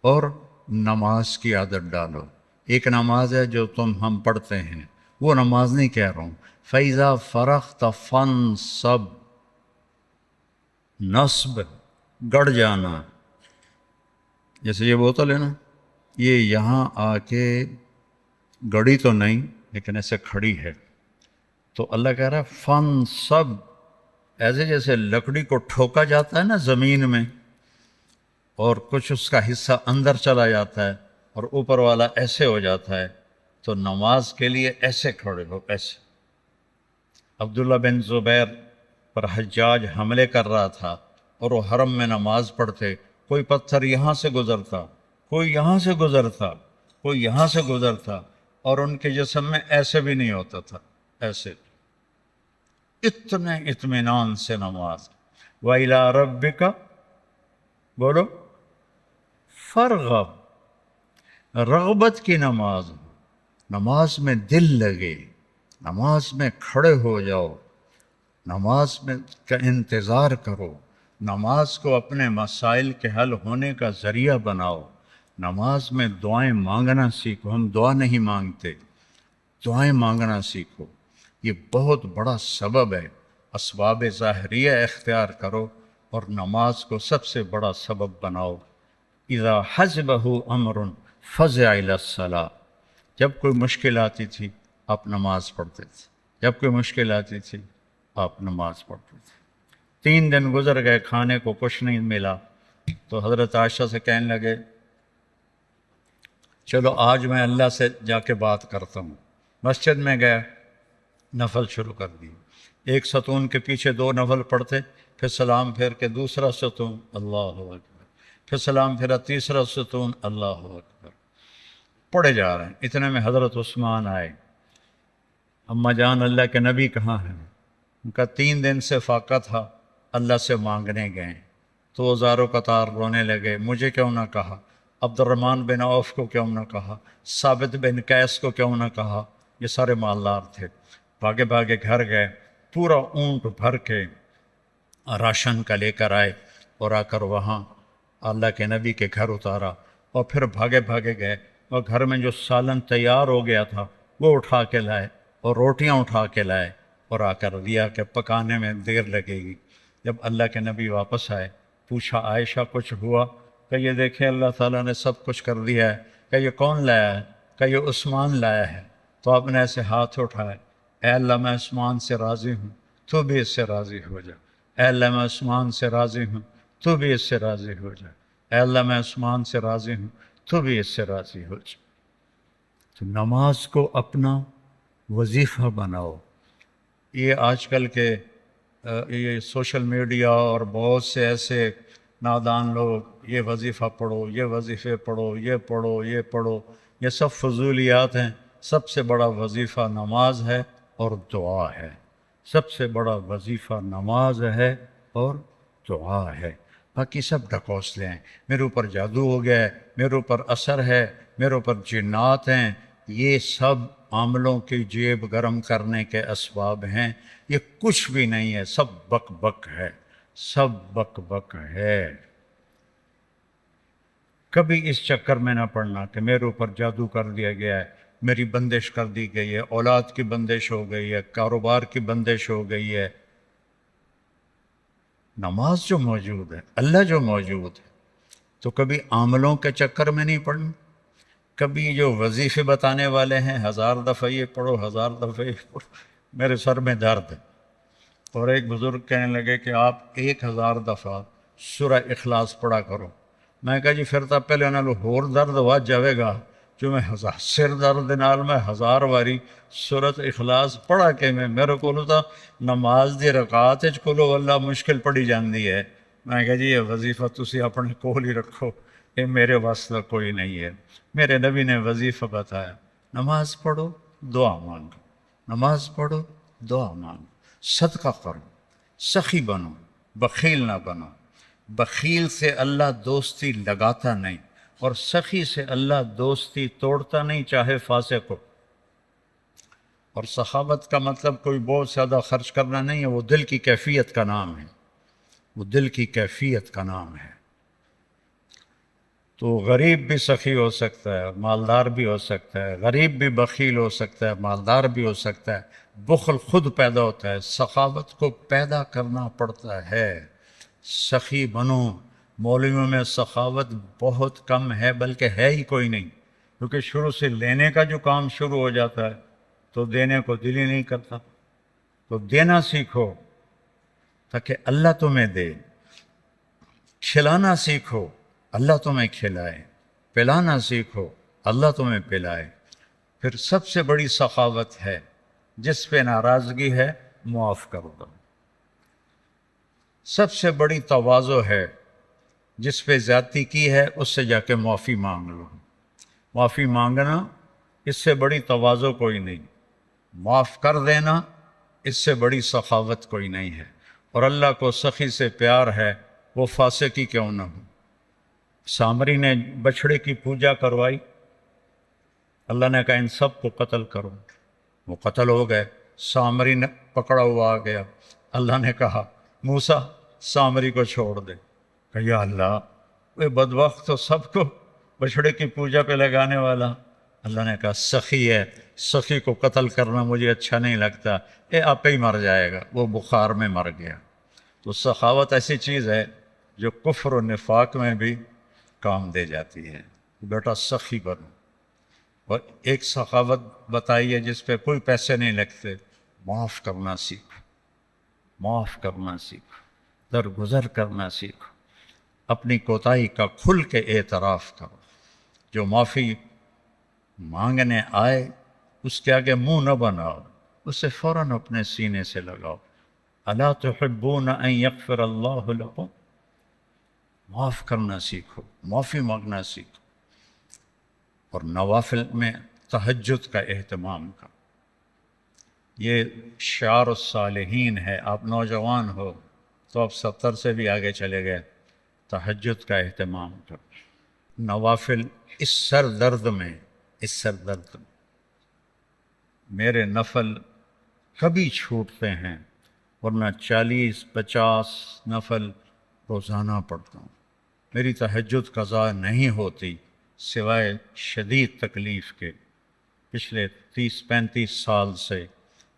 اور نماز کی عادت ڈالو۔ ایک نماز ہے جو ہم پڑھتے ہیں، وہ نماز نہیں کہہ رہا ہوں۔ فَإِذَا فَرَغْتَ فَانصَبْ، نصب گڑ جانا، جیسے یہ بوتل ہے نا، یہ یہاں آ کے گڑی تو نہیں لیکن ایسے کھڑی ہے، تو اللہ کہہ رہا ہے فَانصَبْ، ایسے جیسے لکڑی کو ٹھوکا جاتا ہے نا زمین میں، اور کچھ اس کا حصہ اندر چلا جاتا ہے اور اوپر والا ایسے ہو جاتا ہے، تو نماز کے لیے ایسے کھڑے ہو، ایسے۔ عبداللہ بن زبیر پر حجاج حملے کر رہا تھا اور وہ حرم میں نماز پڑھتے، کوئی پتھر یہاں سے گزرتا، کوئی یہاں سے گزرتا، کوئی یہاں سے گزرتا، اور ان کے جسم میں ایسے بھی نہیں ہوتا تھا، ایسے، اتنے اطمینان سے نماز۔ وَإِلَىٰ رَبِّكَ، بولو، فرغب، رغبت کی نماز، نماز میں دل لگے، نماز میں کھڑے ہو جاؤ، نماز میں کا انتظار کرو، نماز کو اپنے مسائل کے حل ہونے کا ذریعہ بناؤ، نماز میں دعائیں مانگنا سیکھو۔ ہم دعا نہیں مانگتے، دعائیں مانگنا سیکھو، یہ بہت بڑا سبب ہے۔ اسباب ظاہریہ اختیار کرو اور نماز کو سب سے بڑا سبب بناؤ۔ اذا حزبہ امر فزع الی الصلاۃ، جب کوئی مشکل آتی تھی آپ نماز پڑھتے تھے، جب کوئی مشکل آتی تھی آپ نماز پڑھتے تھے۔ 3 دن گزر گئے، کھانے کو کچھ نہیں ملا، تو حضرت عائشہ سے کہنے لگے چلو آج میں اللہ سے جا کے بات کرتا ہوں۔ مسجد میں گیا، نفل شروع کر دی، ایک ستون کے پیچھے 2 نفل پڑھتے، پھر سلام پھیر کے دوسرا ستون، اللہ اکبر، پھر سلام پھیرا تیسرا ستون، اللہ اکبر، پڑھے جا رہے ہیں۔ اتنے میں حضرت عثمان آئے، اماں جان اللہ کے نبی کہاں ہیں؟ ان کا 3 دن سے فاقہ تھا، اللہ سے مانگنے گئے، تو وہ زارو قطار رونے لگے، مجھے کیوں نہ کہا، عبد الرحمن بن عوف کو کیوں نہ کہا، ثابت بن قیس کو کیوں نہ کہا، یہ سارے مالدار تھے۔ بھاگے بھاگے گھر گئے، پورا اونٹ بھر کے راشن کا لے کر آئے، اور آ کر وہاں اللہ کے نبی کے گھر اتارا، اور پھر بھاگے بھاگے گئے اور گھر میں جو سالن تیار ہو گیا تھا وہ اٹھا کے لائے، اور روٹیاں اٹھا کے لائے، اور آ کر دیا کہ پکانے میں دیر لگے گی۔ جب اللہ کے نبی واپس آئے، پوچھا عائشہ کچھ ہوا؟ کہ یہ دیکھیں اللہ تعالیٰ نے سب کچھ کر دیا ہے۔ کہ یہ کون لایا ہے؟ کہ یہ عثمان لایا ہے۔ تو آپ نے ایسے ہاتھ اٹھائے، اے اللہ میں عثمان سے راضی ہوں، تو بھی اس سے راضی ہو جا۔ اے اللہ میں عثمان سے راضی ہوں، تو بھی اس سے راضی ہو جا۔ اے اللہ میں عثمان سے راضی ہوں، تو بھی اس سے راضی ہو جا۔ تو نماز کو اپنا وظیفہ بناؤ۔ یہ آج کل کے یہ سوشل میڈیا اور بہت سے ایسے نادان لوگ، یہ وظیفہ پڑھو، یہ وظیفے پڑھو، یہ پڑھو، یہ پڑھو، یہ سب فضولیات ہیں۔ سب سے بڑا وظیفہ نماز ہے اور دعا ہے۔ سب سے بڑا وظیفہ نماز ہے اور دعا ہے۔ باقی سب ڈھکوسلے ہیں، میرے اوپر جادو ہو گیا ہے، میرے اوپر اثر ہے، میرے اوپر جنات ہیں، یہ سب عاملوں کی جیب گرم کرنے کے اسباب ہیں۔ یہ کچھ بھی نہیں ہے، سب بک بک ہے، سب بک بک ہے۔ کبھی اس چکر میں نہ پڑنا کہ میرے اوپر جادو کر دیا گیا ہے، میری بندش کر دی گئی ہے، اولاد کی بندش ہو گئی ہے، کاروبار کی بندش ہو گئی ہے۔ نماز جو موجود ہے، اللہ جو موجود ہے، تو کبھی عاملوں کے چکر میں نہیں پڑنا۔ کبھی جو وظیفے بتانے والے ہیں 1000 دفعہ یہ پڑھو، 1000 دفعہ یہ پڑھو، میرے سر میں درد ہے۔ اور ایک بزرگ کہنے لگے کہ آپ 1000 دفعہ سورہ اخلاص پڑھا کرو۔ میں کہا جی پھر تو پہلے انہوں ہور درد ہوا جاوے گا جو میں سر درد نال میں 1000 واری سورۃ اخلاص پڑھا کے میرے کو تو نماز دی رکعت وچ کلو اللہ مشکل پڑھی جاندی ہے۔ میں کہا جی یہ وظیفہ تسی اپنے کول ہی رکھو، یہ میرے واسطے کوئی نہیں ہے۔ میرے نبی نے وظیفہ بتایا، نماز پڑھو، دعا مانگو، نماز پڑھو، دعا مانگو، صدقہ کرو، سخی بنو، بخیل نہ بنو۔ بخیل سے اللہ دوستی لگاتا نہیں، اور سخی سے اللہ دوستی توڑتا نہیں، چاہے فاسق ہو۔ اور سخاوت کا مطلب کوئی بہت زیادہ خرچ کرنا نہیں ہے، وہ دل کی کیفیت کا نام ہے، وہ دل کی کیفیت کا نام ہے۔ تو غریب بھی سخی ہو سکتا ہے، مالدار بھی ہو سکتا ہے، غریب بھی بخیل ہو سکتا ہے، مالدار بھی ہو سکتا ہے، بخل خود پیدا ہوتا ہے، سخاوت کو پیدا کرنا پڑتا ہے۔ سخی بنو۔ مولویوں میں سخاوت بہت کم ہے، بلکہ ہے ہی کوئی نہیں، کیونکہ شروع سے لینے کا جو کام شروع ہو جاتا ہے تو دینے کو دل ہی نہیں کرتا۔ تو دینا سیکھو تاکہ اللہ تمہیں دے، کھلانا سیکھو اللہ تمہیں کھلائے، پلانا سیکھو اللہ تمہیں پلائے۔ پھر سب سے بڑی سخاوت ہے، جس پہ ناراضگی ہے معاف کر دو۔ سب سے بڑی تواضع ہے، جس پہ زیادتی کی ہے اس سے جا کے معافی مانگ لو۔ معافی مانگنا اس سے بڑی تواضع کوئی نہیں، معاف کر دینا اس سے بڑی سخاوت کوئی نہیں ہے۔ اور اللہ کو سخی سے پیار ہے، وہ فاسقی کیوں نہ ہو۔ سامری نے بچھڑے کی پوجا کروائی، اللہ نے کہا ان سب کو قتل کرو، وہ قتل ہو گئے۔ سامری نے پکڑا ہوا آ گیا، اللہ نے کہا موسیٰ سامری کو چھوڑ دے۔ کہ یا اللہ، وہ بدبخت تو سب کو بچھڑے کی پوجا پہ لگانے والا۔ اللہ نے کہا سخی ہے، سخی کو قتل کرنا مجھے اچھا نہیں لگتا، آپ ہی مر جائے گا۔ وہ بخار میں مر گیا۔ تو سخاوت ایسی چیز ہے جو کفر و نفاق میں بھی کام دے جاتی ہے۔ بیٹا سخی بنو۔ اور ایک سخاوت بتائیے جس پہ کوئی پیسے نہیں لگتے، معاف کرنا سیکھو، معاف کرنا سیکھو، درگزر کرنا سیکھو، اپنی کوتاہی کا کھل کے اعتراف کرو۔ جو معافی مانگنے آئے اس کے آگے منہ نہ بناؤ، اسے فوراً اپنے سینے سے لگاؤ۔ الا تحبون ان یغفر اللہ لکم۔ معاف کرنا سیکھو، معافی مانگنا سیکھو۔ اور نوافل میں تہجد کا اہتمام کرو۔ یہ شعار الصالحین ہے۔ آپ نوجوان ہو تو آپ 70 سے بھی آگے چلے گئے، تہجد کا اہتمام کرو۔ نوافل اس سر درد میں، میرے نفل کبھی چھوٹتے ہیں، ورنہ 40-50 نفل روزانہ پڑھتا ہوں۔ میری تہجد قضا نہیں ہوتی سوائے شدید تکلیف کے۔ پچھلے 30-35 سال سے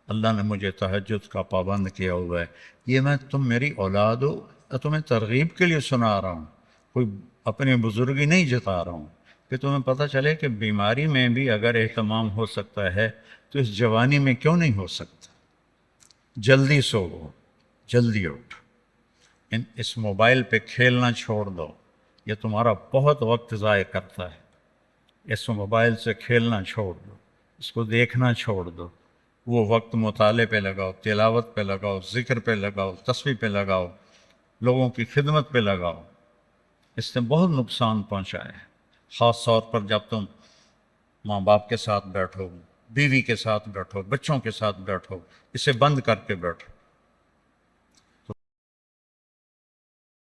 اللہ نے مجھے تہجد کا پابند کیا ہوا ہے۔ یہ میں تم میری اولاد ہو، تمہیں ترغیب کے لیے سنا رہا ہوں، کوئی اپنی بزرگی نہیں جتا رہا ہوں، کہ تمہیں پتہ چلے کہ بیماری میں بھی اگر اہتمام ہو سکتا ہے تو اس جوانی میں کیوں نہیں ہو سکتا۔ جلدی سو، جلدی اٹھ، اس موبائل پہ کھیلنا چھوڑ دو، یہ تمہارا بہت وقت ضائع کرتا ہے۔ اس موبائل سے کھیلنا چھوڑ دو، اس کو دیکھنا چھوڑ دو، وہ وقت مطالعے پہ لگاؤ، تلاوت پہ لگاؤ، ذکر پہ لگاؤ، تسبیح پہ لگاؤ، لوگوں کی خدمت پہ لگاؤ۔ اس نے بہت نقصان پہنچا ہے، خاص طور پر جب تم ماں باپ کے ساتھ بیٹھو، بیوی کے ساتھ بیٹھو، بچوں کے ساتھ بیٹھو، اسے بند کر کے بیٹھو۔